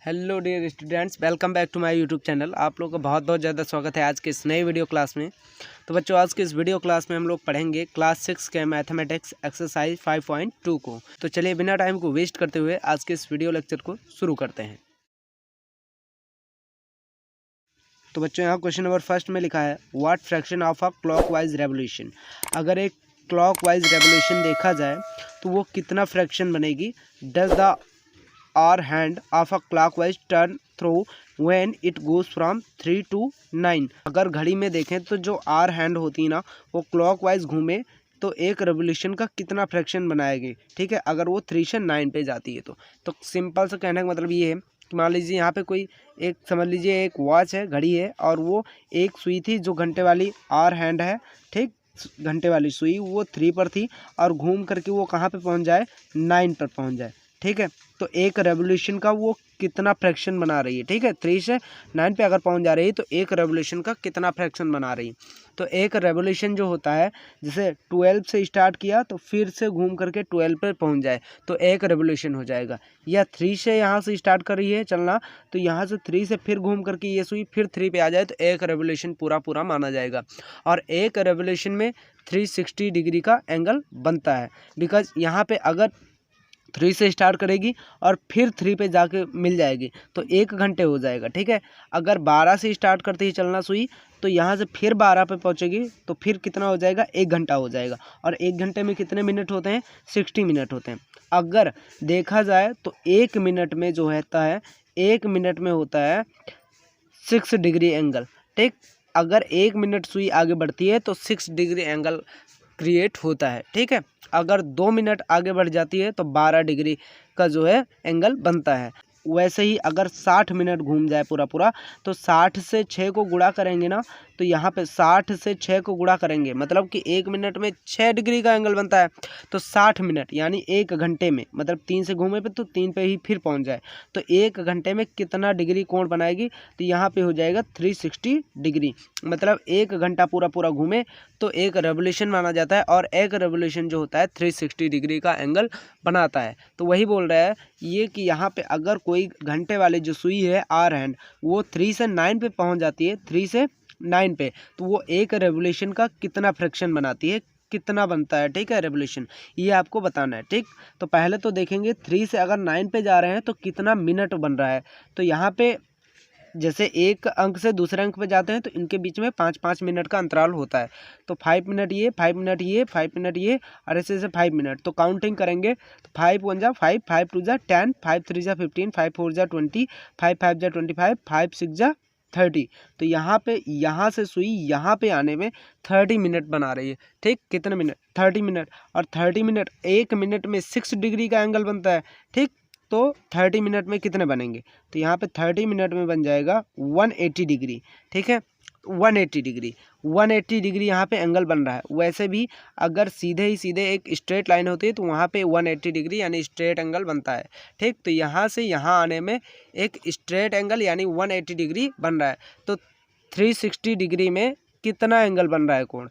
Hello dear students, welcome back to my YouTube channel. आप लोगों का बहुत बहुत ज़्यादा स्वागत है आज के इस नए वीडियो क्लास में। तो बच्चों, आज के इस वीडियो क्लास में हम लोग पढ़ेंगे क्लास 6 के मैथमेटिक्स एक्सरसाइज 5.2 को। तो चलिए बिना टाइम को वेस्ट करते हुए आज के इस वीडियो लेक्चर को शुरू करते हैं। तो बच्चों, यहाँ क्वेश्चन नंबर फर्स्ट में लिखा है what fraction of a clockwise revolution. अगर एक क्लॉकवाइज रेवोल्यूशन देखा जाए तो वो कितना फ्रैक्शन बनेगी। Does the hour hand of a clockwise turn through when it goes from 3 to 9। अगर घड़ी में देखें तो जो आर हैंड होती है ना, वो क्लॉकवाइज घूमे तो एक रेवोल्यूशन का कितना फ्रैक्शन बनाएगी। ठीक है, अगर वो 3 से 9 पे जाती है तो सिंपल से कहने का मतलब ये है कि मान लीजिए यहाँ पे कोई एक समझ लीजिए एक वॉच है, घड़ी है, और वो एक सुई थी जो घंटे वाली आर हैंड है। ठीक, घंटे वाली सुई वो 3 पर थी और घूम करके वो कहाँ पे पहुँच जाए, 9 पर पहुँच जाए। ठीक है, तो एक रेवोल्यूशन का वो कितना फ्रैक्शन बना रही है। ठीक है, 3 से 9 पे अगर पहुंच जा रही है तो एक रेवोल्यूशन का कितना फ्रैक्शन बना रही है। तो एक रेवोल्यूशन जो होता है, जैसे 12 से स्टार्ट किया तो फिर से घूम करके 12 पे पहुंच जाए तो एक रेवोल्यूशन हो जाएगा। या 3 से यहाँ से स्टार्ट कर रही है चलना, तो यहाँ से 3 से फिर घूम करके ये सुई फिर 3 पे आ जाए तो एक रेवोल्यूशन पूरा माना जाएगा। और एक रेवोल्यूशन में 360 डिग्री का एंगल बनता है। बिकॉज यहाँ पे अगर 3 से स्टार्ट करेगी और फिर 3 पे जाके मिल जाएगी तो 1 घंटे हो जाएगा। ठीक है, अगर 12 से स्टार्ट करते ही चलना सुई तो यहाँ से फिर 12 पे पहुँचेगी तो फिर कितना हो जाएगा, 1 घंटा हो जाएगा। और 1 घंटे में कितने मिनट होते हैं, 60 मिनट होते हैं। अगर देखा जाए तो 1 मिनट में जो होता है, 1 मिनट में होता है 6 डिग्री एंगल। ठीक, अगर 1 मिनट सुई आगे बढ़ती है तो 6 डिग्री एंगल क्रिएट होता है। ठीक है, अगर 2 मिनट आगे बढ़ जाती है तो 12 डिग्री का जो है एंगल बनता है। वैसे ही अगर 60 मिनट घूम जाए पूरा तो 60 से 6 को गुणा करेंगे ना, तो यहाँ पे 60 से 6 को गुणा करेंगे मतलब कि 1 मिनट में 6 डिग्री का एंगल बनता है। तो 60 मिनट यानी 1 घंटे में, मतलब 3 से घूमे पे तो 3 पे ही फिर पहुँच जाए तो 1 घंटे में कितना डिग्री कोण बनाएगी, तो यहाँ पे हो जाएगा 360 डिग्री। मतलब 1 घंटा पूरा घूमे तो एक रेवोल्यूशन माना जाता है और एक रेवोल्यूशन जो होता है 360 डिग्री का एंगल बनाता है। तो वही बोल रहा है ये कि यहाँ पे अगर कोई घंटे वाली जो सुई है आर हैंड वो 3 से 9 पे पहुँच जाती है, 3 से 9 पे, तो वो एक रेवोल्यूशन का कितना फ्रैक्शन बनाती है, कितना बनता है। ठीक है, रेवोल्यूशन ये आपको बताना है। ठीक, तो पहले तो देखेंगे 3 से अगर 9 पे जा रहे हैं तो कितना मिनट बन रहा है। तो यहाँ पे जैसे एक अंक से दूसरे अंक पे जाते हैं तो इनके बीच में 5-5 मिनट का अंतराल होता है। तो 5 मिनट ये, 5 मिनट ये, 5 मिनट ये, और ऐसे 5 मिनट। तो काउंटिंग करेंगे तो 5 1 जा 5, 5 2 जा 10, 5 3 जा 15, 5 4 जा 20, 5 5 जा 25, 5 6 जा 30। तो यहाँ पे यहाँ से सुई यहाँ पे आने में 30 मिनट बना रही है। ठीक, कितने मिनट, 30 मिनट। और 30 मिनट, 1 मिनट में 6 डिग्री का एंगल बनता है। ठीक, तो 30 मिनट में कितने बनेंगे, तो यहाँ पे 30 मिनट में बन जाएगा 180 डिग्री। ठीक है, 180 डिग्री यहाँ पे एंगल बन रहा है। वैसे भी अगर सीधे ही सीधे एक स्ट्रेट लाइन होती है तो वहाँ पे 180 डिग्री यानी स्ट्रेट एंगल बनता है। ठीक, तो यहाँ से यहाँ आने में एक स्ट्रेट एंगल यानी 180 डिग्री बन रहा है। तो 360 डिग्री में कितना एंगल बन रहा है कोण,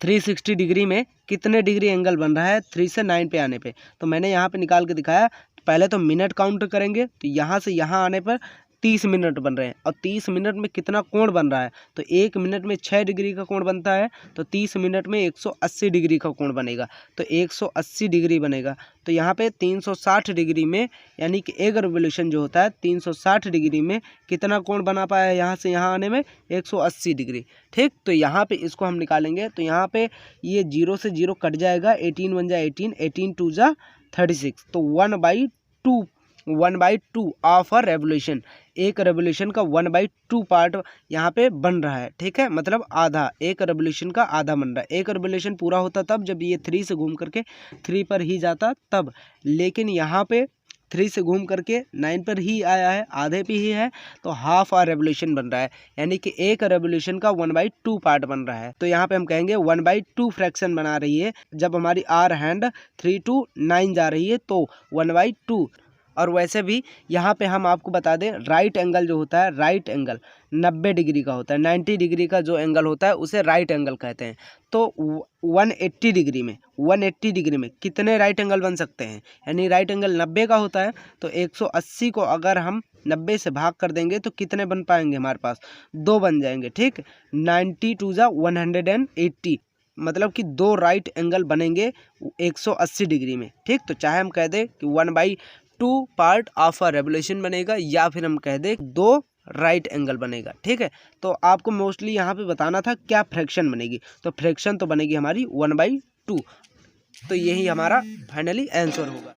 360 डिग्री में कितने डिग्री एंगल बन रहा है 3 से 9 पे आने पे। तो मैंने यहाँ पे निकाल के दिखाया। पहले तो मिनट काउंट करेंगे तो यहाँ से यहाँ आने पर 30 मिनट बन रहे हैं और 30 मिनट में कितना कोण बन रहा है, तो 1 मिनट में 6 डिग्री का कोण बनता है तो 30 मिनट में 180 डिग्री का कोण बनेगा। तो 180 डिग्री बनेगा। तो यहाँ पे 360 डिग्री में यानी कि एक रेवोल्यूशन जो होता है 360 डिग्री में कितना कोण बना पाया है यहाँ से यहाँ आने में, 180 डिग्री। ठीक, तो यहाँ पे इसको हम निकालेंगे तो यहाँ पे ये 0 से 0 कट जाएगा, 18 1 जा 18, 18 2 जा 36। तो 1/2 ऑफ अ रेवोल्यूशन, एक रेवोल्यूशन का 1/2 पार्ट यहाँ पे बन रहा है। ठीक है, मतलब आधा, एक रेवोल्यूशन का आधा बन रहा है। एक रेवोल्यूशन पूरा होता तब जब ये 3 से घूम करके 3 पर ही जाता तब, लेकिन यहाँ पे 3 से घूम करके 9 पर ही आया है, आधे पे ही है, तो हाफ आ रेवोल्यूशन बन रहा है यानी कि एक रेवोल्यूशन का 1/2 पार्ट बन रहा है। तो यहाँ पे हम कहेंगे 1/2 फ्रैक्शन बना रही है जब हमारी आर हैंड 3 to 9 जा रही है, तो 1/2 और वैसे भी यहाँ पे हम आपको बता दें, राइट एंगल जो होता है, राइट एंगल 90 डिग्री का होता है। 90 डिग्री का जो एंगल होता है उसे राइट एंगल कहते हैं। तो 180 डिग्री में कितने राइट एंगल बन सकते हैं, यानी राइट एंगल 90 का होता है, तो 180 को अगर हम 90 से भाग कर देंगे तो कितने बन पाएंगे, हमारे पास 2 बन जाएंगे। ठीक, 90 टू जा 180, मतलब कि 2 राइट एंगल बनेंगे 180 डिग्री में। ठीक, तो चाहे हम कह दें कि 1/2 पार्ट ऑफ अ रेवोल्यूशन बनेगा, या फिर हम कह दें 2 राइट एंगल बनेगा। ठीक है, तो आपको मोस्टली यहाँ पे बताना था क्या फ्रैक्शन बनेगी, तो फ्रैक्शन तो बनेगी हमारी 1/2। तो यही हमारा फाइनली आंसर होगा।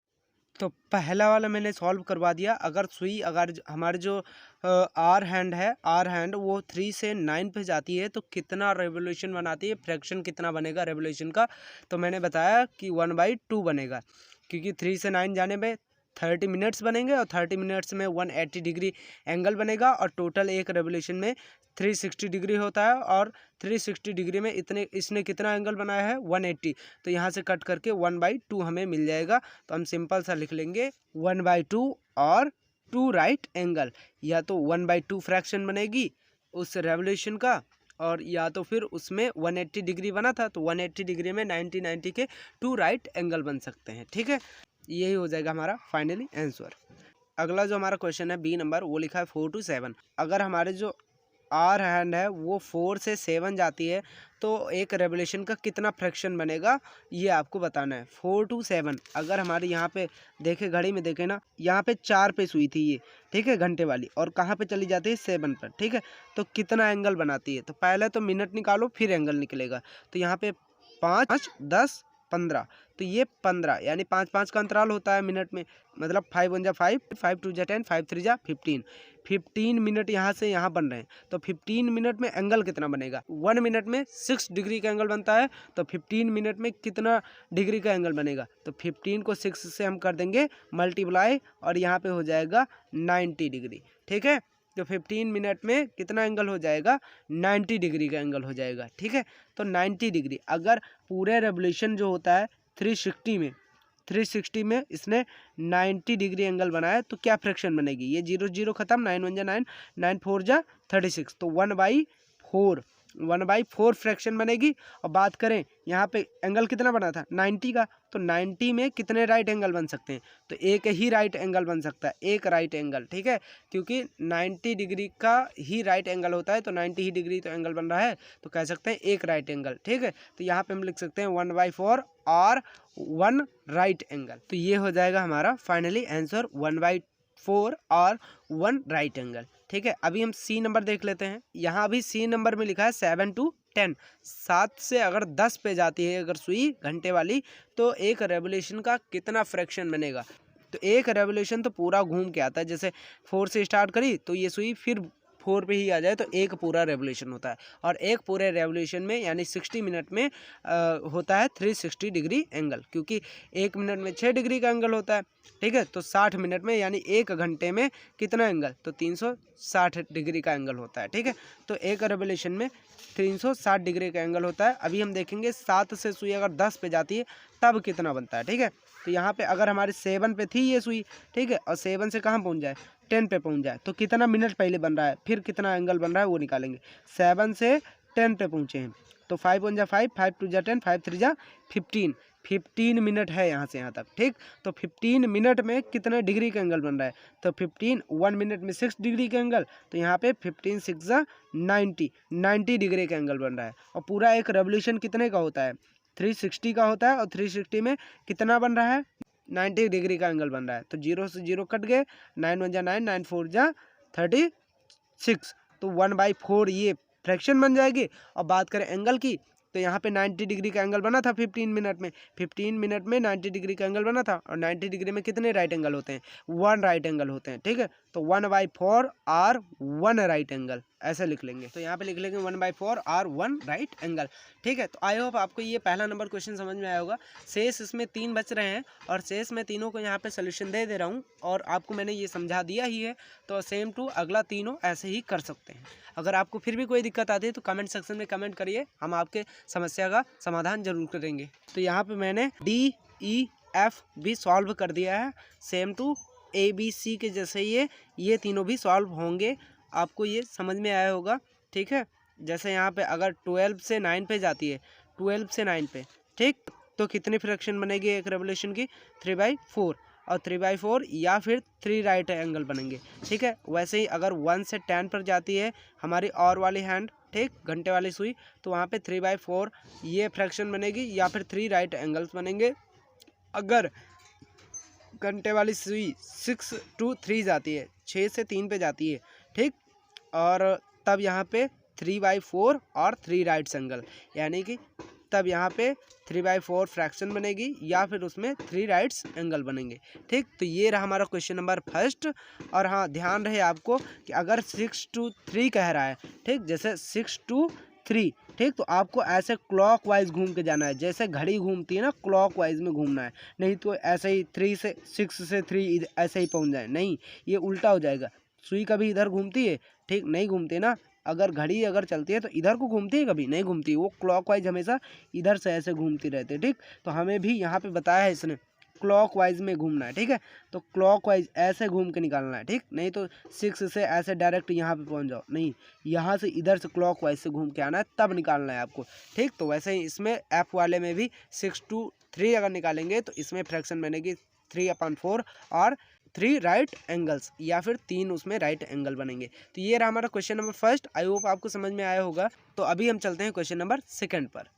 तो पहला वाला मैंने सॉल्व करवा दिया। अगर सुई, अगर हमारे जो आर हैंड वो 3 से 9 पे जाती है तो कितना रेवोल्यूशन बनाती है, फ्रैक्शन कितना बनेगा रेवोल्यूशन का, तो मैंने बताया कि 1/2 बनेगा, क्योंकि 3 से 9 जाने में 30 मिनट्स बनेंगे और 30 मिनट्स में 180 डिग्री एंगल बनेगा, और टोटल एक रेवोल्यूशन में 360 डिग्री होता है, और 360 डिग्री में इसने कितना एंगल बनाया है, 180। तो यहाँ से कट करके 1/2 हमें मिल जाएगा। तो हम सिंपल सा लिख लेंगे 1/2 और 2 राइट एंगल, या तो 1/2 फ्रैक्शन बनेगी उस रेवोल्यूशन का, और या तो फिर उसमें 180 डिग्री बना था तो 180 डिग्री में 90 के 2 राइट एंगल बन सकते हैं। ठीक है, यही हो जाएगा हमारा फाइनली आंसर। अगला जो हमारा क्वेश्चन है बी नंबर, वो लिखा है 4 to 7। अगर हमारे जो आर हैंड है वो 4 से 7 जाती है तो एक रेवोल्यूशन का कितना फ्रैक्शन बनेगा, ये आपको बताना है। 4 to 7, अगर हमारे यहाँ पे देखे, घड़ी में देखे ना, यहाँ पे 4 पे सुई थी ये, ठीक है, घंटे वाली, और कहाँ पे चली जाती है, 7 पर। ठीक है, तो कितना एंगल बनाती है, तो पहले तो मिनट निकालो फिर एंगल निकलेगा। तो यहाँ पे 5, 10, 15, तो ये 15, यानी 5-5 का अंतराल होता है मिनट में, मतलब 5 1 जा 5, 5 2 जा 10, 5 3 जा 15। 15 मिनट यहाँ से यहाँ बन रहे हैं, तो 15 मिनट में एंगल कितना बनेगा, 1 मिनट में 6 डिग्री का एंगल बनता है, तो 15 मिनट में कितना डिग्री का एंगल बनेगा, तो 15 को 6 से हम कर देंगे मल्टीप्लाई, और यहाँ पे हो जाएगा 90 डिग्री। ठीक है, तो 15 मिनट में कितना एंगल हो जाएगा, 90 डिग्री का एंगल हो जाएगा। ठीक है, तो 90 डिग्री, अगर पूरे रेवोल्यूशन जो होता है 360 में इसने 90 डिग्री एंगल बनाया तो क्या फ्रैक्शन बनेगी, ये 0 0 खत्म, 9 1 जा 9, 9 4 जा 36, तो 1/4 फ्रैक्शन बनेगी। और बात करें यहाँ पे एंगल कितना बना था, 90 का, तो 90 में कितने राइट एंगल बन सकते हैं, तो एक ही राइट एंगल बन सकता है, एक राइट एंगल। ठीक है, क्योंकि 90 डिग्री का ही राइट एंगल होता है, तो 90 ही डिग्री तो एंगल बन रहा है, तो कह सकते हैं एक राइट एंगल। ठीक है, तो यहाँ पे हम लिख सकते हैं 1/4 और 1 राइट एंगल। तो ये हो जाएगा हमारा फाइनली आंसर, 1/4 और 1 राइट एंगल। ठीक है, अभी हम सी नंबर देख लेते हैं। यहाँ अभी सी नंबर में लिखा है 7 to 10, 7 से अगर 10 पे जाती है अगर सुई घंटे वाली, तो एक रेवोल्यूशन का कितना फ्रैक्शन बनेगा। तो एक रेवोल्यूशन तो पूरा घूम के आता है, जैसे 4 से स्टार्ट करी तो ये सुई फिर 4 पे ही आ जाए, तो एक पूरा रेवोल्यूशन होता है, और एक पूरे रेवोल्यूशन में यानी 60 मिनट में होता है 360 डिग्री एंगल, क्योंकि 1 मिनट में 6 डिग्री का एंगल होता है। ठीक है, तो 60 मिनट में यानी 1 घंटे में कितना एंगल, तो 360 डिग्री का एंगल होता है। ठीक है, तो एक रेवोल्यूशन में 360 डिग्री का एंगल होता है। अभी हम देखेंगे 7 से सुई अगर 10 पे जाती है तब कितना बनता है। ठीक है, तो यहाँ पे अगर हमारे 7 पे थी ये सुई, ठीक है, और 7 से कहाँ पहुँच जाए, 10 पे पहुँच जाए, तो कितना मिनट पहले बन रहा है, फिर कितना एंगल बन रहा है वो निकालेंगे। 7 से 10 पे पहुँचे हैं, तो 5 1 जा 5, 5 2 जा 10, 5 3 जा 15, 15 मिनट है यहाँ से यहाँ तक। ठीक, तो 15 मिनट में कितने डिग्री का एंगल बन रहा है, तो 1 मिनट में 6 डिग्री का एंगल, तो यहाँ पे 15 6 जा 90 डिग्री का एंगल बन रहा है। और पूरा एक रेवोल्यूशन कितने का होता है, 360 का होता है, और 360 में कितना बन रहा है, 90 डिग्री का एंगल बन रहा है। तो 0 से 0 कट गए, 9 1 जा 9, 9 4 जा 36, तो 1/4 ये फ्रैक्शन बन जाएगी। और बात करें एंगल की, तो यहाँ पे 90 डिग्री का एंगल बना था 15 मिनट में, 15 मिनट में 90 डिग्री का एंगल बना था, और 90 डिग्री में कितने राइट एंगल होते हैं, 1 राइट एंगल होते हैं। ठीक है, तो 1/4 और 1 राइट एंगल ऐसे लिख लेंगे। तो यहाँ पे लिख लेंगे 1/4 और 1 राइट एंगल। ठीक है, तो आई होप आपको ये पहला नंबर क्वेश्चन समझ में आया होगा। शेष इसमें 3 बच रहे हैं, और शेष मैं तीनों को यहाँ पे सोल्यूशन दे दे रहा हूँ, और आपको मैंने ये समझा दिया ही है, तो सेम टू अगला तीनों ऐसे ही कर सकते हैं। अगर आपको फिर भी कोई दिक्कत आती है तो कमेंट सेक्शन में कमेंट करिए, हम आपके समस्या का समाधान जरूर करेंगे। तो यहाँ पे मैंने DEF भी सॉल्व कर दिया है, same to A B C के जैसे ये तीनों भी सॉल्व होंगे। आपको ये समझ में आया होगा, ठीक है। जैसे यहाँ पे अगर 12 से 9 पे जाती है, 12 से 9 पे, ठीक, तो कितनी फ्रैक्शन बनेगी एक रेवोल्यूशन की? 3/4, और 3/4 या फिर 3 राइट एंगल बनेंगे, ठीक है। वैसे ही अगर 1 से 10 पर जाती है हमारी और वाली हैंड, ठीक, घंटे वाली सुई, तो वहाँ पे 3/4 ये फ्रैक्शन बनेगी या फिर 3 राइट एंगल्स बनेंगे। अगर घंटे वाली सुई 6 to 3 जाती है, 6 से 3 पे जाती है, ठीक, और तब यहाँ पे 3/4 और 3 राइट एंगल, यानी कि तब यहाँ पे 3/4 फ्रैक्शन बनेगी या फिर उसमें 3 राइट्स एंगल बनेंगे, ठीक। तो ये रहा हमारा क्वेश्चन नंबर फर्स्ट। और हाँ, ध्यान रहे आपको कि अगर 6 to 3 कह रहा है, ठीक, जैसे 6 to 3, ठीक, तो आपको ऐसे क्लॉक वाइज घूम के जाना है, जैसे घड़ी घूमती है ना, क्लॉक वाइज में घूमना है। नहीं तो ऐसे ही 6 से 3 ऐसे ही पहुँच जाए, नहीं, ये उल्टा हो जाएगा। सुई कभी इधर घूमती है, ठीक, नहीं घूमती ना। अगर घड़ी अगर चलती है तो इधर को घूमती है, कभी नहीं घूमती, वो क्लॉकवाइज हमेशा इधर से ऐसे घूमती रहती है, ठीक। तो हमें भी यहाँ पे बताया है इसने क्लॉकवाइज में घूमना है, ठीक है। तो क्लॉकवाइज ऐसे घूम के निकालना है, ठीक, नहीं तो 6 से ऐसे डायरेक्ट यहाँ पे पहुँच जाओ, नहीं, यहाँ से इधर से क्लॉकवाइज से घूम के आना है, तब निकालना है आपको, ठीक। तो वैसे ही इसमें एफ वाले में भी 6 to 3 अगर निकालेंगे तो इसमें फ्रैक्शन बनेगी 3/4 और 3 राइट एंगल्स, या फिर 3 उसमें राइट एंगल बनेंगे। तो ये रहा हमारा question number first. I hope आपको समझ में आया होगा। तो अभी हम चलते हैं क्वेश्चन नंबर सेकंड पर।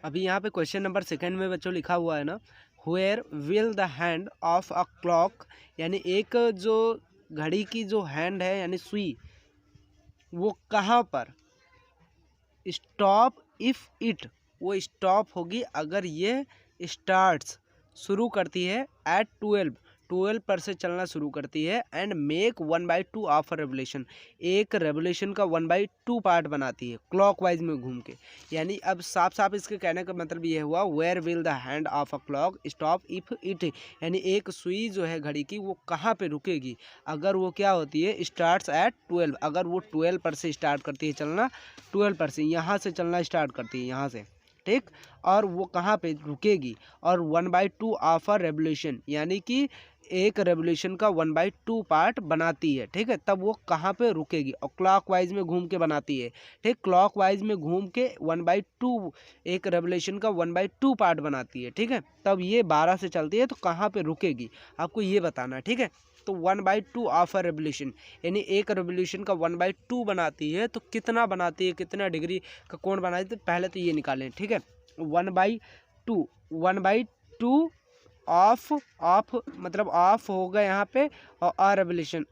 अभी यहाँ पे क्वेश्चन नंबर सेकंड में बच्चों लिखा हुआ है ना, where will the hand of a clock, यानी एक जो घड़ी की जो हैंड है यानी सुई, वो कहाँ पर स्टॉप इफ़ इट, वो स्टॉप होगी अगर ये स्टार्ट्स शुरू करती है एट 12 पर से चलना शुरू करती है, एंड मेक 1/2 ऑफ रेवोल्यूशन, एक रेवोल्यूशन का 1/2 पार्ट बनाती है क्लॉकवाइज में घूम के। यानी अब साफ साफ इसके कहने का मतलब ये हुआ, where will the hand of a clock stop if it, यानी एक सुई जो है घड़ी की वो कहाँ पे रुकेगी अगर वो क्या होती है, स्टार्ट्स एट 12, अगर वो 12 पर से स्टार्ट करती है चलना, 12 पर से यहाँ से चलना स्टार्ट करती है यहाँ से, ठीक, और वो कहाँ पे रुकेगी, और 1/2 ऑफ अ रेवोल्यूशन, यानी कि एक रेवोल्यूशन का 1/2 पार्ट बनाती है, ठीक है, तब वो कहाँ पे रुकेगी, और क्लॉकवाइज में घूम के बनाती है, ठीक, क्लॉकवाइज में घूम के 1/2 एक रेवोल्यूशन का 1/2 पार्ट बनाती है, ठीक है, तब ये 12 से चलती है तो कहाँ पे रुकेगी आपको ये बताना है, ठीक है। तो 1/2 ऑफ अ रेवोल्यूशन, यानी एक रेवोल्यूशन का 1/2 बनाती है, तो कितना बनाती है, कितना डिग्री का कोण बनाती है, पहले तो ये निकालें, ठीक है। 1/2 ऑफ मतलब ऑफ होगा यहाँ पे, और अ रेवोल्यूशन।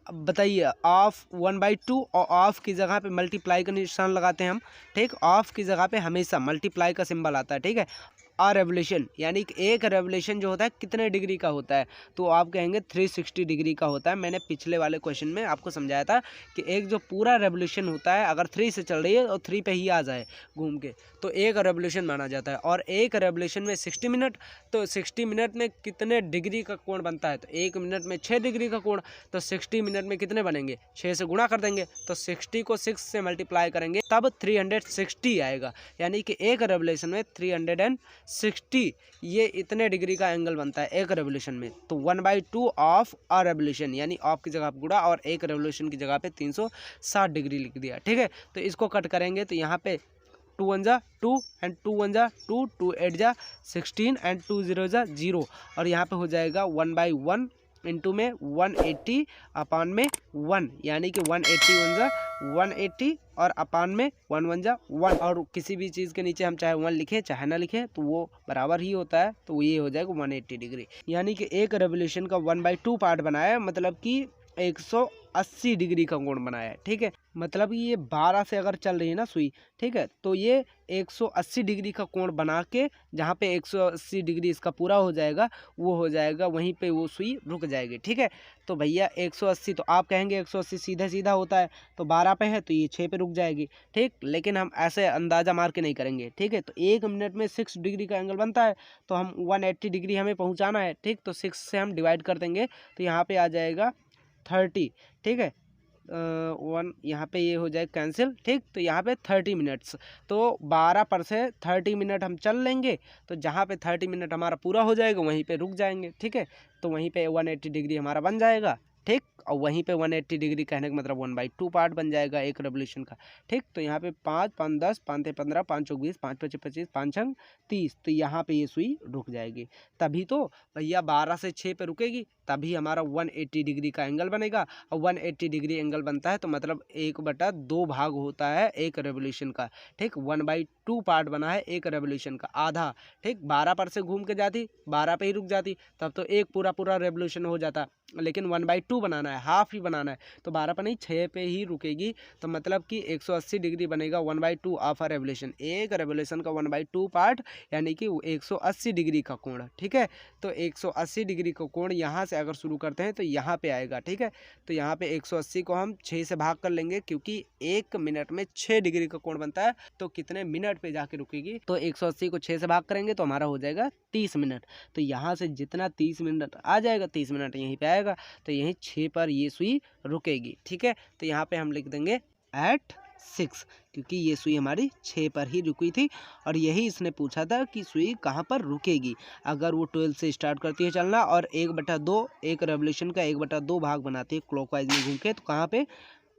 अब बताइए, ऑफ 1/2 और ऑफ की जगह पे मल्टीप्लाई का निशान लगाते हैं हम, ठीक, ऑफ की जगह पे हमेशा मल्टीप्लाई का सिंबल आता है, ठीक है। आ रेवोल्यूशन, यानी कि एक रेवोल्यूशन जो होता है कितने डिग्री का होता है, तो आप कहेंगे 360 डिग्री का होता है। मैंने पिछले वाले क्वेश्चन में आपको समझाया था कि एक जो पूरा रेवोल्यूशन होता है अगर 3 से चल रही है और 3 पे ही आ जाए घूम के, तो एक रेवोल्यूशन माना जाता है। और एक रेवोल्यूशन में 60 मिनट, तो 60 मिनट में कितने डिग्री का कोण बनता है, तो 1 मिनट में 6 डिग्री का कोण, तो 60 मिनट में कितने बनेंगे, 6 से गुणा कर देंगे, तो 60 को 6 से मल्टीप्लाई करेंगे तब 360 आएगा, यानी कि एक रेवोल्यूशन में 360 ये इतने डिग्री का एंगल बनता है एक रेवोल्यूशन में। तो 1/2 ऑफ अ रेवोल्यूशन, यानी ऑफ की जगह गुणा और एक रेवोल्यूशन की जगह पे 360 डिग्री लिख दिया, ठीक है। तो इसको कट करेंगे तो यहाँ पे 2 1 जा 2 एंड 2 1 जा 2, 2 8 जा 16 एंड 2 0 जा 0, और यहाँ पे हो जाएगा 1/1 इंटू में 180 अपान में 1, यानी कि 180 1 जा 180 और अपान में 1 1 जा 1, और किसी भी चीज़ के नीचे हम चाहे 1 लिखें चाहे ना लिखें तो वो बराबर ही होता है, तो ये हो जाएगा 180 डिग्री। यानी कि एक रेवोल्यूशन का 1/2 पार्ट बनाया, मतलब कि 180 डिग्री का कोण बनाया है, ठीक है। मतलब ये 12 से अगर चल रही है ना सुई, ठीक है, तो ये 180 डिग्री का कोण बना के जहाँ पे 180 डिग्री इसका पूरा हो जाएगा वो हो जाएगा, वहीं पे वो सुई रुक जाएगी, ठीक है। तो भैया 180, तो आप कहेंगे 180 सीधा सीधा होता है, तो 12 पे है तो ये 6 पे रुक जाएगी, ठीक। लेकिन हम ऐसे अंदाज़ा मार के नहीं करेंगे, ठीक है। तो 1 मिनट में 6 डिग्री का एंगल बनता है, तो हम 180 डिग्री हमें पहुँचाना है, ठीक। तो 6 से हम डिवाइड कर देंगे तो यहाँ पर आ जाएगा 30, ठीक है। 1 यहाँ पे ये हो जाए कैंसिल, ठीक। तो यहाँ पे 30 मिनट्स, तो 12 पर से 30 मिनट हम चल लेंगे, तो जहाँ पे 30 मिनट हमारा पूरा हो जाएगा वहीं पे रुक जाएंगे, ठीक है। तो वहीं पे 180 डिग्री हमारा बन जाएगा, ठीक। और वहीं पे 180 डिग्री कहने का मतलब 1/2 पार्ट बन जाएगा एक रेवोल्यूशन का, ठीक। तो यहाँ पे 5 5 10 5 3 15 5 चौक 20 5 5 25 5 6 30, तो यहाँ पे ये सुई रुक जाएगी। तभी तो भैया 12 से 6 पे रुकेगी, तभी हमारा 180 डिग्री का एंगल बनेगा। और 180 डिग्री एंगल बनता है तो मतलब 1/2 भाग होता है एक रेवोल्यूशन का, ठीक। 1/2 पार्ट बना है एक रेवोल्यूशन का, आधा, ठीक। 12 पर से घूम के जाती, 12 पे ही रुक जाती, तब तो एक पूरा रेवोल्यूशन हो जाता। लेकिन 1/2 बनाना है, हाफ ही बनाना है, तो 12 पर नहीं 6 पे ही रुकेगी। तो मतलब कि 180 डिग्री बनेगा 1/2 ऑफ अ रेवोल्यूशन। एक रेवोल्यूशन का 1/2 पार्ट यानी कि 180 डिग्री का कोण, ठीक है। तो 180 डिग्री का कोण यहाँ से अगर शुरू करते हैं तो यहाँ पे आएगा, ठीक है। तो यहाँ पे 180 को हम 6 से भाग कर लेंगे, क्योंकि 1 मिनट में 6 डिग्री का कोण बनता है, तो कितने मिनट पे जाके रुकेगी। तो 180 को 6 से भाग करेंगे तो हमारा हो जाएगा 30 मिनट। तो यहाँ से जितना 30 मिनट आ जाएगा, 30 मिनट यहीं पे आएगा, तो यहीं 6 पर ये सुई रुकेगी, ठीक है। तो यहाँ पे हम लिख देंगे at 6, क्योंकि ये सुई हमारी 6 पर ही रुकी थी। और यही इसने पूछा था कि सुई कहाँ पर रुकेगी। अगर वो 12 से स्टार्ट करती है चलना और 1/2 एक रेवोल्यूशन का 1/2 भाग बनाती है क्लॉकवाइज में घूम के, तो कहाँ पे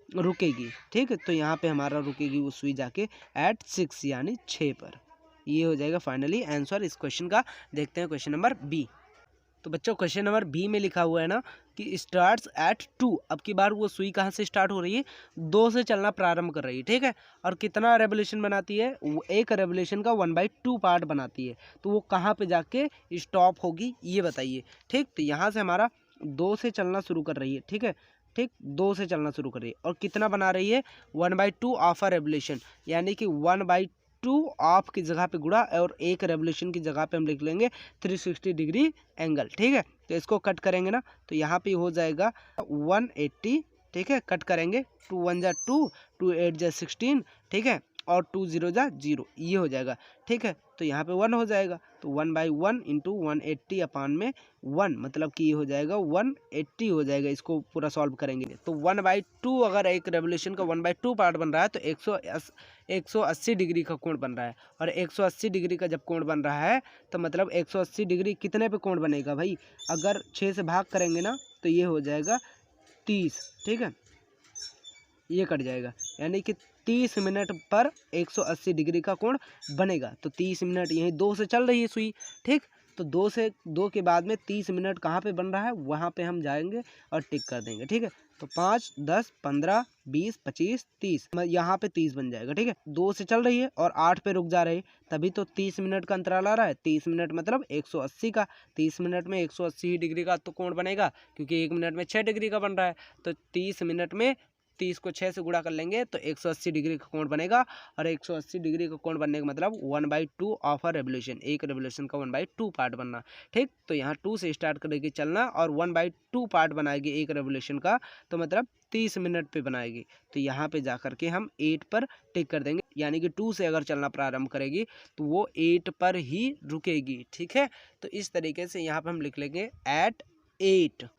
रुकेगी, ठीक है। तो यहाँ पे हमारा रुकेगी वो सुई जाके at 6 यानी 6 पर। ये हो जाएगा फाइनली आंसर इस क्वेश्चन का। देखते हैं क्वेश्चन नंबर बी। तो बच्चों क्वेश्चन नंबर बी में लिखा हुआ है ना कि स्टार्ट्स एट 2। अब की बार वो सुई कहाँ से स्टार्ट हो रही है, 2 से चलना प्रारंभ कर रही है, ठीक है। और कितना रेवोल्यूशन बनाती है, वो एक रेवोल्यूशन का 1/2 पार्ट बनाती है, तो वो कहाँ पे जाके स्टॉप होगी ये बताइए, ठीक। तो यहाँ से हमारा 2 से चलना शुरू कर रही है, ठीक है, ठीक। 2 से चलना शुरू कर रही है और कितना बना रही है 1/2 ऑफ अ रेवोल्यूशन, यानी कि 1/2 ऑफ की जगह पे गुणा और एक रेवोल्यूशन की जगह पे हम लिख लेंगे 360 डिग्री एंगल, ठीक है। तो इसको कट करेंगे ना, तो यहाँ पे हो जाएगा 180, ठीक है। कट करेंगे 2 1 जा 2, 2 8 जा 16, ठीक है, और 2 0 जा 0, ये हो जाएगा, ठीक है। तो यहाँ पे 1 हो जाएगा, तो 1/1 इंटू 180 अपान में 1, मतलब कि ये हो जाएगा 180 हो जाएगा। इसको पूरा सॉल्व करेंगे तो 1/2 अगर एक रेवोल्यूशन का 1/2 पार्ट बन रहा है तो 180 डिग्री का कोण बन रहा है। और 180 डिग्री का जब कोण बन रहा है तो मतलब 180 डिग्री कितने पे कोण बनेगा भाई, अगर 6 से भाग करेंगे ना तो ये हो जाएगा 30, ठीक है, ये कट जाएगा, यानी कि 30 मिनट पर 180 डिग्री का कोण बनेगा। तो 30 मिनट यहीं 2 से चल रही है सुई, ठीक। तो 2 के बाद में 30 मिनट कहाँ पे बन रहा है, वहाँ पे हम जाएंगे और टिक कर देंगे, ठीक है। तो 5 10 15 20 25 30, यहाँ पे 30 बन जाएगा, ठीक है। 2 से चल रही है और 8 पे रुक जा रही है, तभी तो 30 मिनट का अंतराल आ रहा है। 30 मिनट मतलब 180 का, 30 मिनट में 180 डिग्री का तो कोण बनेगा, क्योंकि 1 मिनट में 6 डिग्री का बन रहा है। तो 30 मिनट में 30 को 6 से गुणा कर लेंगे तो 180 डिग्री का कोण बनेगा। और 180 डिग्री का कोण बनने का मतलब 1/2 ऑफ अ रेवोल्यूशन, एक रेवोल्यूशन का 1/2 पार्ट बनना, ठीक। तो यहाँ 2 से स्टार्ट करेगी चलना और 1/2 पार्ट बनाएगी एक रेवोल्यूशन का, तो मतलब 30 मिनट पे बनाएगी। तो यहाँ पे जा करके हम 8 पर टिक कर देंगे, यानी कि 2 से अगर चलना प्रारंभ करेगी तो वो 8 पर ही रुकेगी, ठीक है। तो इस तरीके से यहाँ पे हम लिख लेंगे at 8,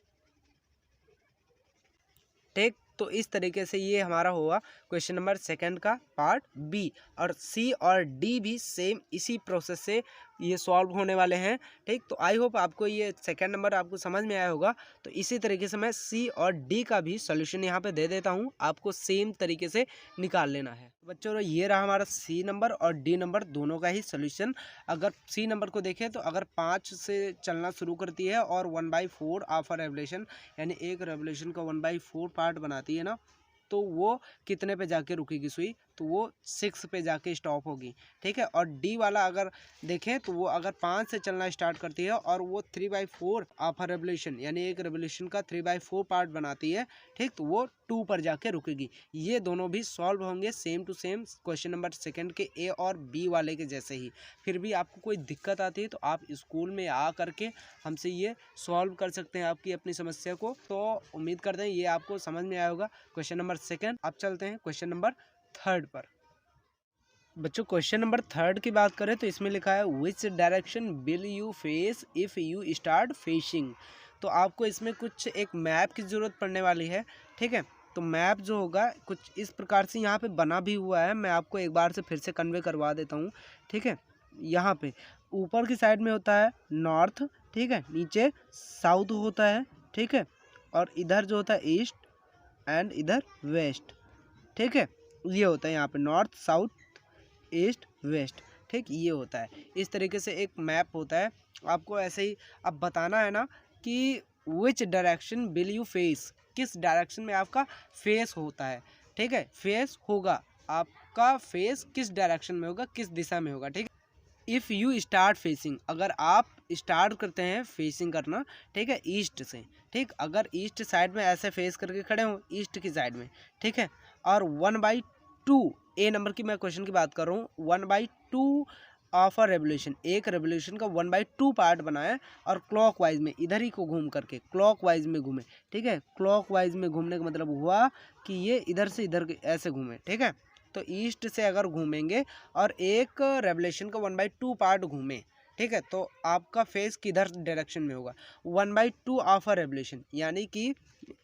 ठीक। तो इस तरीके से ये हमारा होगा क्वेश्चन नंबर सेकंड का पार्ट बी। और सी और डी भी सेम इसी प्रोसेस से ये सॉल्व होने वाले हैं, ठीक। तो आई होप आपको ये सेकंड नंबर आपको समझ में आया होगा। तो इसी तरीके से मैं सी और डी का भी सॉल्यूशन यहाँ पे दे देता हूँ, आपको सेम तरीके से निकाल लेना है। बच्चों ये रहा हमारा सी नंबर और डी नंबर दोनों का ही सॉल्यूशन। अगर सी नंबर को देखें तो अगर 5 से चलना शुरू करती है और 1/4 ऑफ अ रेवोल्यूशन यानी एक रेवोल्यूशन का 1/4 पार्ट बनाती है ना, तो वो कितने पे जाके रुकेगी सुई, तो वो 6 पे जाके स्टॉप होगी, ठीक है। और डी वाला अगर देखें तो वो अगर 5 से चलना स्टार्ट करती है और वो 3/4 ऑफ अ रेवोल्यूशन यानी एक रेवोल्यूशन का 3/4 पार्ट बनाती है, ठीक, तो वो 2 पर जाके रुकेगी। ये दोनों भी सॉल्व होंगे same to same question number second के ए और बी वाले के जैसे ही। फिर भी आपको कोई दिक्कत आती है तो आप स्कूल में आ करके हमसे ये सॉल्व कर सकते हैं आपकी अपनी समस्या को। तो उम्मीद करते हैं ये आपको समझ में आया होगा क्वेश्चन नंबर सेकंड। अब चलते हैं क्वेश्चन नंबर थर्ड पर। बच्चों क्वेश्चन नंबर थर्ड की बात करें तो इसमें लिखा है which direction will you face if you start facing. तो आपको इसमें कुछ एक मैप की ज़रूरत पड़ने वाली है, ठीक है। तो मैप जो होगा कुछ इस प्रकार से यहाँ पे बना भी हुआ है, मैं आपको एक बार से फिर से कन्वे करवा देता हूँ। ठीक है, यहाँ पे ऊपर की साइड में होता है नॉर्थ, ठीक है, नीचे साउथ होता है, ठीक है, और इधर जो होता है ईस्ट एंड इधर वेस्ट। ठीक है, ये होता है यहाँ पे नॉर्थ साउथ ईस्ट वेस्ट। ठीक, ये होता है। इस तरीके से एक मैप होता है। आपको ऐसे ही अब बताना है ना कि which direction will you face, किस डायरेक्शन में आपका फेस होता है। ठीक है, फेस होगा, आपका फेस किस डायरेक्शन में होगा, किस दिशा में होगा। ठीक है, इफ़ यू स्टार्ट फेसिंग, अगर आप स्टार्ट करते हैं फेसिंग करना, ठीक है, ईस्ट से, ठीक, अगर ईस्ट साइड में ऐसे फेस करके खड़े हो ईस्ट की साइड में, ठीक है, और 1/2 ए नंबर की मैं क्वेश्चन की बात कर रहा हूँ, 1/2 ऑफ अ रेवोल्यूशन, एक रेवोल्यूशन का 1/2 पार्ट बनाए और क्लॉकवाइज में इधर ही को घूम करके क्लॉकवाइज में घूमे। ठीक है, क्लॉकवाइज में घूमने का मतलब हुआ कि ये इधर से इधर ऐसे घूमे। ठीक है, तो ईस्ट से अगर घूमेंगे और एक रेवोल्यूशन का 1/2 पार्ट घूमे, ठीक है, तो आपका फेस किधर डायरेक्शन में होगा, 1/2 ऑफ अ रेवोल्यूशन, यानी कि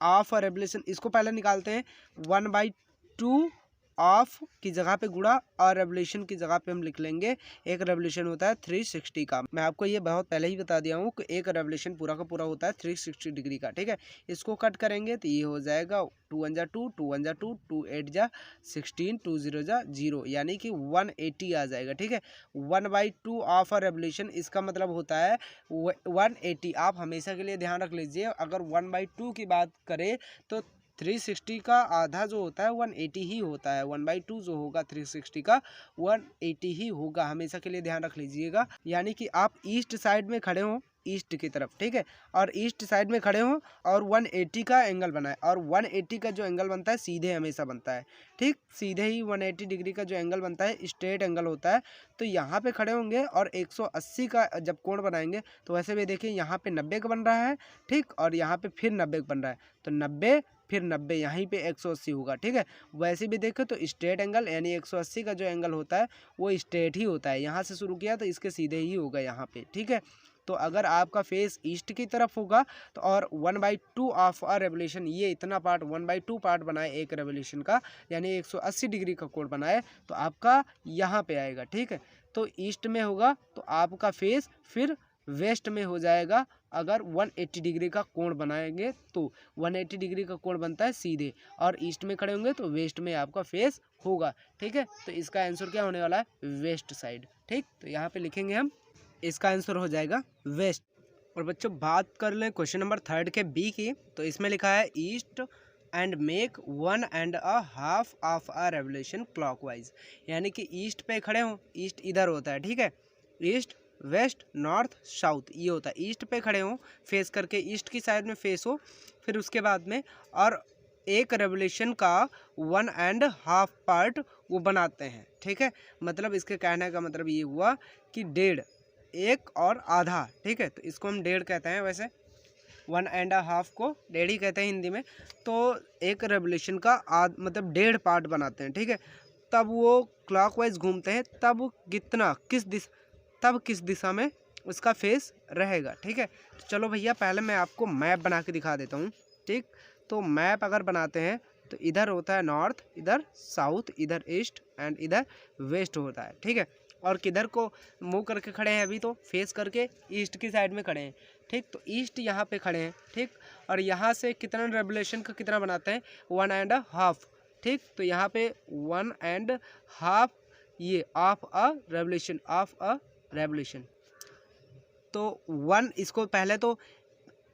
ऑफ अ रेवोल्यूशन, इसको पहले निकालते हैं। 1/2 ऑफ की जगह पे गुणा और रेवोल्यूशन की जगह पे हम लिख लेंगे, एक रेवोल्यूशन होता है 360 का। मैं आपको ये बहुत पहले ही बता दिया हूँ कि एक रेवोल्यूशन पूरा का पूरा होता है 360 डिग्री का। ठीक है, इसको कट करेंगे तो ये हो जाएगा 2 1 जा 2, 2 1 जा 2, 2 8 जा 16, 2 0 जा 0, यानी कि 180 आ जाएगा। ठीक है, 1/2 ऑफ अ रेवोल्यूशन, इसका मतलब होता है 180। आप हमेशा के लिए ध्यान रख लीजिए, अगर 1/2 की बात करें तो 360 का आधा जो होता है 180 ही होता है। 1/2 जो होगा 360 का 180 ही होगा, हमेशा के लिए ध्यान रख लीजिएगा। यानी कि आप ईस्ट साइड में खड़े हो, ईस्ट की तरफ, ठीक है, और ईस्ट साइड में खड़े हो और 180 का एंगल बनाए, और 180 का जो एंगल बनता है सीधे हमेशा बनता है। ठीक, सीधे ही 180 डिग्री का जो एंगल बनता है स्ट्रेट एंगल होता है। तो यहाँ पे खड़े होंगे और 180 का जब कोण बनाएंगे तो वैसे भी देखिए यहाँ पे 90 का बन रहा है, ठीक, और यहाँ पे फिर 90 का बन रहा है, तो 90 फिर 90, यहीं पे 180 होगा। ठीक है, वैसे भी देखें तो स्ट्रेट एंगल यानी 180 का जो एंगल होता है वो स्ट्रेट ही होता है। यहाँ से शुरू किया तो इसके सीधे ही होगा यहाँ पे। ठीक है, तो अगर आपका फेस ईस्ट की तरफ होगा तो और 1/2 ऑफ अ रेवोल्यूशन, ये इतना पार्ट 1/2 पार्ट बनाए एक रेवोल्यूशन का, यानी 180 डिग्री का कोण बनाए, तो आपका यहाँ पे आएगा। ठीक है, तो ईस्ट में होगा तो आपका फेस फिर वेस्ट में हो जाएगा। अगर 180 डिग्री का कोण बनाएंगे तो 180 डिग्री का कोण बनता है सीधे, और ईस्ट में खड़े होंगे तो वेस्ट में आपका फेस होगा। ठीक है, तो इसका आंसर क्या होने वाला है, वेस्ट साइड। ठीक, तो यहाँ पे लिखेंगे हम, इसका आंसर हो जाएगा वेस्ट। और बच्चों बात कर लें क्वेश्चन नंबर 3 के बी की, तो इसमें लिखा है east and make 1.5 of a revolution clockwise, यानी कि ईस्ट पे खड़े हों, ईस्ट इधर होता है। ठीक है, ईस्ट वेस्ट नॉर्थ साउथ ये होता है, ईस्ट पे खड़े हों फेस करके, ईस्ट की साइड में फेस हो, फिर उसके बाद में और एक रेवोल्यूशन का 1.5 पार्ट वो बनाते हैं। ठीक है, मतलब इसके कहने का मतलब ये हुआ कि डेढ़, एक और आधा। ठीक है, तो इसको हम डेढ़ कहते हैं, वैसे 1.5 को डेढ़ ही कहते हैं हिंदी में। तो एक रेवोल्यूशन का मतलब डेढ़ पार्ट बनाते हैं। ठीक है, तब वो क्लॉकवाइज घूमते हैं, तब कितना किस दिशा में उसका फेस रहेगा। ठीक है, तो चलो भैया पहले मैं आपको मैप बना के दिखा देता हूँ। ठीक, तो मैप अगर बनाते हैं तो इधर होता है नॉर्थ, इधर साउथ, इधर ईस्ट एंड इधर वेस्ट होता है। ठीक है, और किधर को मुंह करके खड़े हैं, अभी तो फेस करके ईस्ट की साइड में खड़े हैं। ठीक, तो ईस्ट यहाँ पे खड़े हैं। ठीक, और यहाँ से कितना रेवोल्यूशन का कितना बनाते हैं, 1.5। ठीक, तो यहाँ पे 1.5 ये ऑफ अ रेवोल्यूशन, तो 1, इसको पहले तो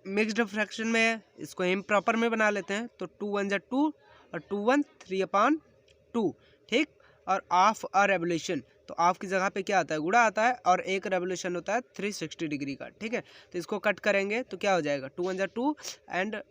मिक्स्ड फ्रैक्शन में है, इसको इम्प्रॉपर में बना लेते हैं, तो 2 1 जा 2 और 2 1 3/2। ठीक, और ऑफ अ रेवोल्यूशन, तो ऑफ की जगह पे क्या आता है, गुणा आता है, और एक रेवोल्यूशन होता है 360 डिग्री का। ठीक है, तो इसको कट करेंगे तो क्या हो जाएगा, 2 1 जा 2 एंड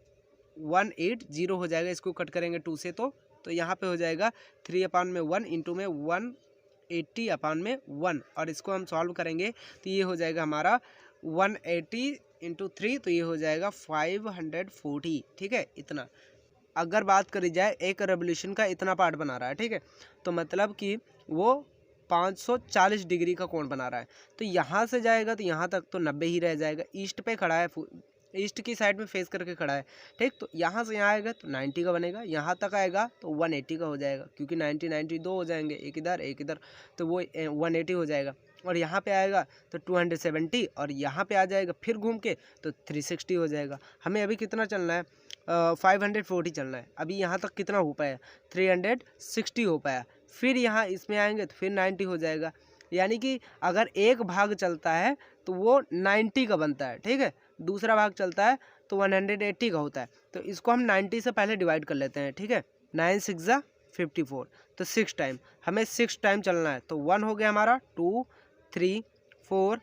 180 हो जाएगा, इसको कट करेंगे 2 से, तो यहाँ पे हो जाएगा 3/1 इंटू में 180/1, और इसको हम सॉल्व करेंगे तो ये हो जाएगा हमारा 180 इंटू 3, तो ये हो जाएगा 540। ठीक है, इतना अगर बात करी जाए एक रेवोल्यूशन का इतना पार्ट बना रहा है। ठीक है, तो मतलब कि वो 540 डिग्री का कोण बना रहा है, तो यहाँ से जाएगा तो यहाँ तक तो 90 ही रह जाएगा। ईस्ट पे खड़ा है ईस्ट की साइड में फेस करके खड़ा है, ठीक। तो यहाँ से यहाँ आएगा तो 90 का बनेगा, यहाँ तक आएगा तो 180 का हो जाएगा, क्योंकि 90 90 दो हो जाएंगे, एक इधर, तो वो 180 हो जाएगा। और यहाँ पे आएगा तो 270, और यहाँ पे आ जाएगा फिर घूम के तो 360 हो जाएगा। हमें अभी कितना चलना है, 540 चलना है। अभी यहाँ तक कितना हो पाया, 360 हो पाया। फिर यहाँ इसमें आएंगे तो फिर 90 हो जाएगा। यानी कि अगर एक भाग चलता है तो वो 90 का बनता है, ठीक है। दूसरा भाग चलता है तो 180 का होता है। तो इसको हम 90 से पहले डिवाइड कर लेते हैं, ठीक है। 9 6 जा 54, तो 6 टाइम, हमें 6 टाइम चलना है। तो 1 हो गया हमारा, 2 3 4,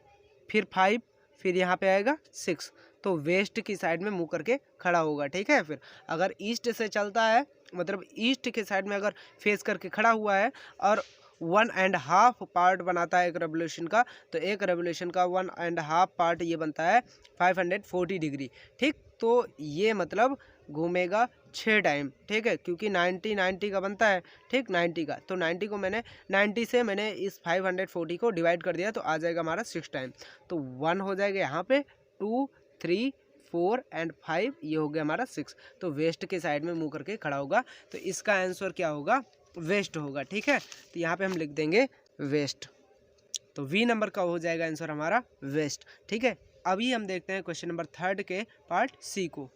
फिर 5, फिर यहाँ पे आएगा 6। तो वेस्ट की साइड में मुँह करके खड़ा होगा, ठीक है। फिर अगर ईस्ट से चलता है, मतलब ईस्ट के साइड में अगर फेस करके खड़ा हुआ है और 1.5 पार्ट बनाता है एक रेवोल्यूशन का, तो एक रेवोल्यूशन का 1.5 पार्ट ये बनता है 540 डिग्री, ठीक। तो ये मतलब घूमेगा 6 टाइम, ठीक है, क्योंकि 90 90 का बनता है, ठीक, 90 का। तो 90 को मैंने 90 से मैंने इस 540 को डिवाइड कर दिया, तो आ जाएगा हमारा 6 टाइम। तो 1 हो जाएगा यहाँ पे, 2 3 4 एंड 5, ये हो गया हमारा 6। तो वेस्ट के साइड में मुँह करके खड़ा होगा, तो इसका आंसर क्या होगा, वेस्ट होगा, ठीक है। तो यहाँ पे हम लिख देंगे वेस्ट, तो वी नंबर का हो जाएगा आंसर हमारा वेस्ट, ठीक है। अभी हम देखते हैं क्वेश्चन नंबर 3 के पार्ट सी को।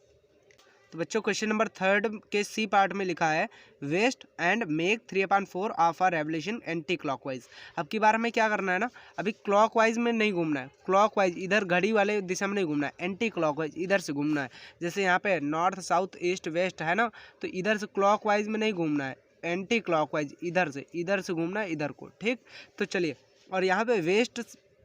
तो बच्चों क्वेश्चन नंबर 3 के सी पार्ट में लिखा है west and make 3/4 of a revolution anti clockwise. अब की बार हमें क्या करना है ना, अभी क्लॉकवाइज में नहीं घूमना है, क्लॉकवाइज इधर घड़ी वाले दिशा में नहीं घूमना है, एंटी क्लॉकवाइज इधर से घूमना है। जैसे यहाँ पे नॉर्थ साउथ ईस्ट वेस्ट है ना, तो इधर से क्लॉकवाइज में नहीं घूमना है, एंटी क्लॉकवाइज इधर से घूमना है इधर को, ठीक। तो चलिए, और यहाँ पे वेस्ट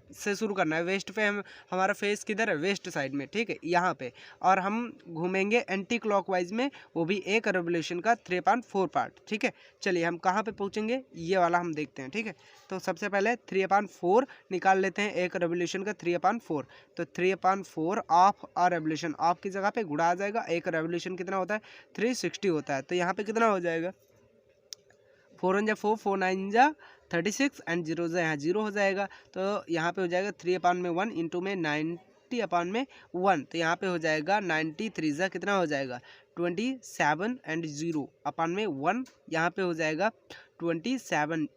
से शुरू करना है। वेस्ट पे हम, हमारा फेस किधर है, वेस्ट साइड में, ठीक है, यहाँ पे। और हम घूमेंगे एंटी क्लॉकवाइज में, वो भी एक रेवोल्यूशन का 3/4 पार्ट, ठीक है। चलिए हम कहाँ पे पहुँचेंगे, ये वाला हम देखते हैं, ठीक है। तो सबसे पहले 3/4 निकाल लेते हैं, एक रेवोल्यूशन का 3/4। तो 3/4 ऑफ आ रेवोल्यूशन, ऑफ की जगह पे गुणा आ जाएगा। एक रेवोल्यूशन कितना होता है, 360 होता है। तो यहाँ पे कितना हो जाएगा, 4 1 जा 4, 4 9 जा 36 एंड 0 जा यहाँ 0 हो जाएगा। तो यहाँ पे हो जाएगा 3/1 इंटू में 90/1, तो यहाँ पे हो जाएगा 90 3 जा कितना हो जाएगा 27 एंड 0/1, यहाँ पे हो जाएगा 27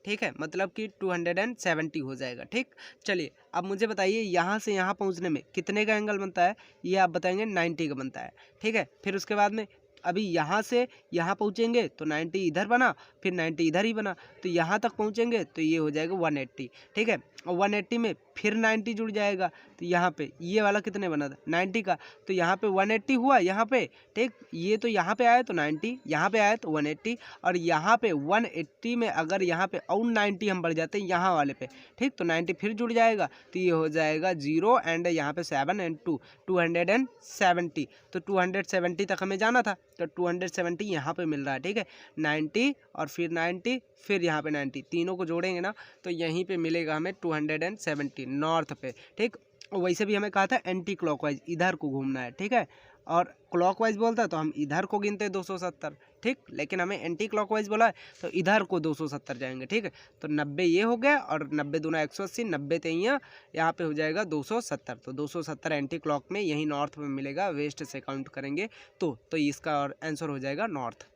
ठीक है, मतलब कि 270 हो जाएगा, ठीक। चलिए अब मुझे बताइए यहाँ से यहाँ पहुँचने में कितने का एंगल बनता है, ये आप बताएंगे 90 का बनता है, ठीक है। फिर उसके बाद में अभी यहाँ से यहाँ पहुँचेंगे तो 90 इधर बना, फिर 90 इधर ही बना, तो यहाँ तक पहुँचेंगे तो ये हो जाएगा 180, ठीक है। और 180 में फिर 90 जुड़ जाएगा, तो यहाँ पे ये वाला कितने बना था 90 का, तो यहाँ पे 180 हुआ यहाँ पे, ठीक। ये तो यहाँ पे आया तो 90, यहाँ पे आया तो 180, और यहाँ पे 180 में अगर यहाँ पे और 90 हम बढ़ जाते हैं यहाँ वाले पे, ठीक, तो 90 फिर जुड़ जाएगा, तो ये हो जाएगा 0 एंड यहाँ पे 7 एंड 2 270। तो 270 तक हमें जाना था, तो 270 यहाँ पे मिल रहा है, ठीक है। 90 और फिर 90 फिर यहाँ पे 90, तीनों को जोड़ेंगे ना तो यहीं पे मिलेगा हमें 270 नॉर्थ पे, ठीक। वैसे भी हमें कहा था एंटी क्लॉकवाइज इधर को घूमना है, ठीक है, और क्लॉकवाइज बोलता है तो हम इधर को गिनते 270, ठीक, लेकिन हमें एंटी क्लॉकवाइज बोला है तो इधर को 270 जाएंगे, ठीक है। तो 90 ये हो गया और 90 दूना 180, 90 तेइयाँ यहाँ पे हो जाएगा 270, तो 270 एंटी क्लॉक में यही नॉर्थ में मिलेगा, वेस्ट से काउंट करेंगे तो इसका आंसर हो जाएगा नॉर्थ,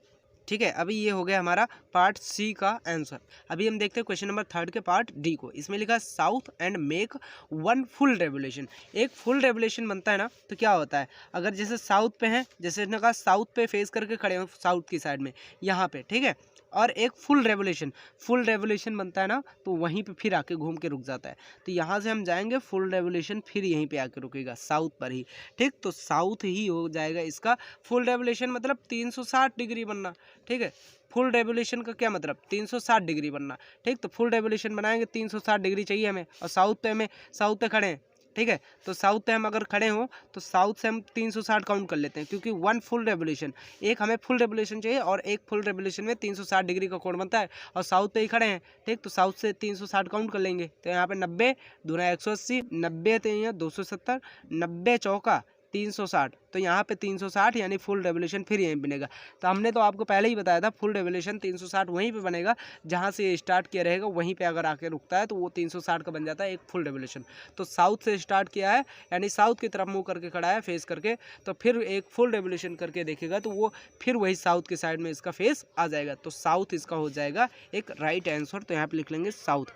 ठीक है। अभी ये हो गया हमारा पार्ट सी का आंसर। अभी हम देखते हैं क्वेश्चन नंबर 3 के पार्ट डी को। इसमें लिखा south and make 1 full revolution. एक फुल रेवोल्यूशन बनता है ना तो क्या होता है, अगर जैसे साउथ पे है, जैसे इसने कहा साउथ पे फेस करके खड़े हो साउथ की साइड में यहाँ पे, ठीक है, और एक फुल रेवोल्यूशन बनता है ना तो वहीं पे फिर आके घूम के रुक जाता है। तो यहाँ से हम जाएंगे फुल रेवोल्यूशन, फिर यहीं पे आके रुकेगा साउथ पर ही, ठीक। तो साउथ ही हो जाएगा इसका फुल रेवोल्यूशन, मतलब 360 डिग्री बनना, ठीक है। फुल रेवोल्यूशन का क्या मतलब 360 डिग्री बनना, ठीक। तो फुल रेवोल्यूशन बनाएंगे 360 डिग्री चाहिए हमें, और साउथ पे खड़े हैं, ठीक है। तो साउथ पे हम अगर खड़े हों तो साउथ से हम 360 काउंट कर लेते हैं, क्योंकि 1 फुल रेवोल्यूशन, एक हमें फुल रेवोल्यूशन चाहिए और एक फुल रेवोल्यूशन में 360 डिग्री का कोण बनता है, और साउथ पे ही खड़े हैं, ठीक। तो साउथ से 360 काउंट कर लेंगे, तो यहाँ पे 90 दूना 180, 90 तो यहाँ 270, 90 चौका 360, तो यहाँ पे 360 यानी फुल रेवोल्यूशन फिर यहीं बनेगा। तो हमने तो आपको पहले ही बताया था फुल रेवोल्यूशन 360 वहीं पे बनेगा जहाँ से ये स्टार्ट किया रहेगा, वहीं पे अगर आके रुकता है तो वो 360 का बन जाता है एक फुल रेवोल्यूशन। तो साउथ से स्टार्ट किया है यानी साउथ की तरफ मुँह करके खड़ा है फेस करके, तो फिर एक फुल रेवोल्यूशन करके देखेगा तो वो फिर वही साउथ के साइड में इसका फेस आ जाएगा। तो साउथ इसका हो जाएगा एक राइट आंसर। तो यहाँ पे लिख लेंगे साउथ।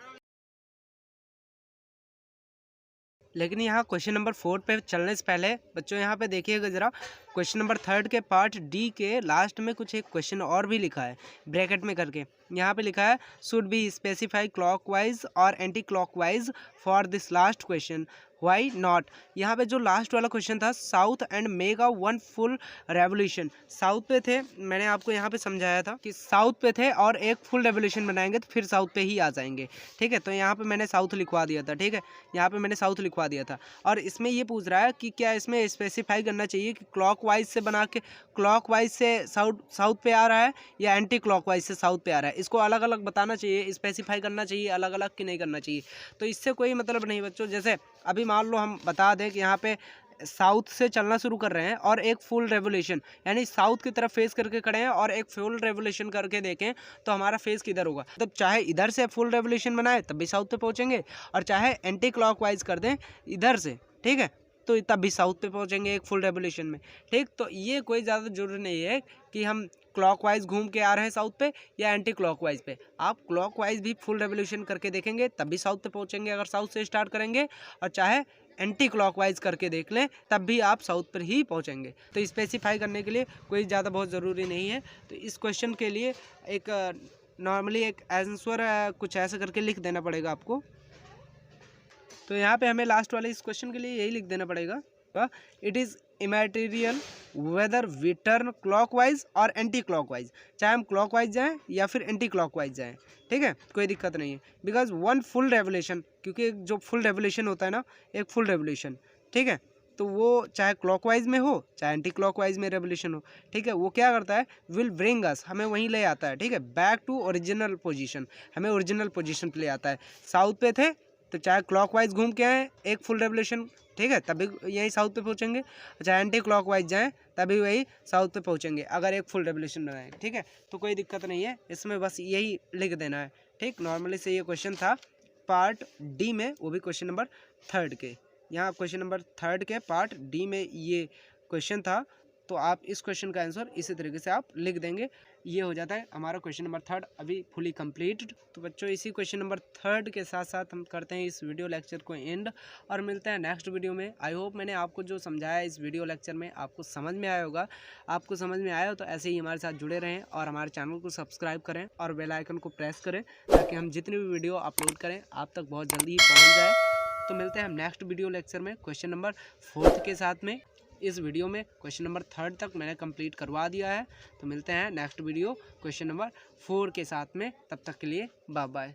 लेकिन यहाँ क्वेश्चन नंबर 4 पे चलने से पहले बच्चों यहाँ पे देखिएगा ज़रा, क्वेश्चन नंबर 3 के पार्ट डी के लास्ट में कुछ एक क्वेश्चन और भी लिखा है ब्रैकेट में करके। यहाँ पे लिखा है शुड बी स्पेसिफाई क्लॉकवाइज और anti clockwise for this last question, why not. यहाँ पे जो लास्ट वाला क्वेश्चन था south and mega one full revolution, south पे थे, मैंने आपको यहाँ पे समझाया था कि साउथ पे थे और एक फुल रेवोल्यूशन बनाएंगे तो फिर साउथ पे ही आ जाएंगे। ठीक है, तो यहाँ पे मैंने साउथ लिखवा दिया था। ठीक है, यहाँ पे मैंने साउथ लिखवा दिया था। और इसमें ये पूछ रहा है कि क्या इसमें स्पेसिफाई करना चाहिए कि क्लॉकवाइज से बना के क्लॉकवाइज से साउथ पे आ रहा है या एंटी क्लॉकवाइज से साउथ पे आ रहा है। इसको अलग अलग बताना चाहिए, स्पेसिफाई करना चाहिए अलग अलग कि नहीं करना चाहिए। तो इससे कोई मतलब नहीं बच्चों। जैसे अभी मान लो हम बता दें कि यहाँ पे साउथ से चलना शुरू कर रहे हैं और एक फुल रेवोल्यूशन यानी साउथ की तरफ फेस करके खड़े हैं और एक फुल रेवोल्यूशन करके देखें तो हमारा फेस किधर होगा। मतलब चाहे इधर से फुल रेवोल्यूशन बनाए तब भी साउथ पे पहुंचेंगे और चाहे एंटी क्लॉकवाइज कर दें इधर से, ठीक है, तो तब भी साउथ पे पहुंचेंगे एक फुल रेवोल्यूशन में। ठीक, तो ये कोई ज़्यादा जरूरी नहीं है कि हम क्लॉकवाइज घूम के आ रहे हैं साउथ पे या एंटी क्लॉकवाइज पे। आप क्लॉकवाइज भी फुल रेवोल्यूशन करके देखेंगे तब भी साउथ पे पहुंचेंगे अगर साउथ से स्टार्ट करेंगे, और चाहे एंटी क्लॉकवाइज करके देख लें तब भी आप साउथ पर ही पहुंचेंगे। तो स्पेसिफाई करने के लिए कोई ज़्यादा बहुत ज़रूरी नहीं है। तो इस क्वेश्चन के लिए एक नॉर्मली एक आंसर कुछ ऐसा करके लिख देना पड़ेगा आपको। तो यहाँ पे हमें लास्ट वाले इस क्वेश्चन के लिए यही लिख देना पड़ेगा, it is immaterial whether we turn clockwise और एंटी क्लॉकवाइज, चाहे हम क्लॉकवाइज जाएं या फिर एंटी क्लॉकवाइज जाएं। ठीक है, कोई दिक्कत नहीं है, बिकॉज वन फुल रेवोल्यूशन, क्योंकि जो फुल रेवोल्यूशन होता है ना, एक फुल रेवोल्यूशन, ठीक है, तो वो चाहे क्लॉकवाइज में हो चाहे एंटी क्लॉकवाइज में रेवोल्यूशन हो, ठीक है, वो क्या करता है, विल ब्रिंग अस, हमें वहीं ले आता है। ठीक है, बैक टू ओरिजिनल पोजीशन, हमें ओरिजिनल पोजीशन पे ले आता है। साउथ पे थे तो चाहे क्लॉकवाइज घूम के आए एक फुल रेवोल्यूशन, ठीक है, तभी यही साउथ पे पहुंचेंगे, चाहे एंटी क्लॉकवाइज जाएं तभी वही साउथ पे पहुंचेंगे अगर एक फुल रेवोल्यूशन बनाएं। ठीक है, तो कोई दिक्कत नहीं है, इसमें बस यही लिख देना है। ठीक, नॉर्मली से ये क्वेश्चन था पार्ट डी में, वो भी क्वेश्चन नंबर 3 के। यहाँ क्वेश्चन नंबर 3 के पार्ट डी में ये क्वेश्चन था, तो आप इस क्वेश्चन का आंसर इसी तरीके से आप लिख देंगे। ये हो जाता है हमारा क्वेश्चन नंबर 3 अभी फुली कंप्लीटेड। तो बच्चों इसी क्वेश्चन नंबर 3 के साथ साथ हम करते हैं इस वीडियो लेक्चर को एंड और मिलते हैं नेक्स्ट वीडियो में। आई होप मैंने आपको जो समझाया इस वीडियो लेक्चर में आपको समझ में आया होगा। आपको समझ में आया हो तो ऐसे ही हमारे साथ जुड़े रहें और हमारे चैनल को सब्सक्राइब करें और बेल आइकन को प्रेस करें ताकि हम जितनी भी वीडियो अपलोड करें आप तक बहुत जल्दी ही पहुँच जाए। तो मिलते हैं हम नेक्स्ट वीडियो लेक्चर में क्वेश्चन नंबर 4 के साथ में। इस वीडियो में क्वेश्चन नंबर 3 तक मैंने कंप्लीट करवा दिया है। तो मिलते हैं नेक्स्ट वीडियो क्वेश्चन नंबर 4 के साथ में, तब तक के लिए बाय बाय।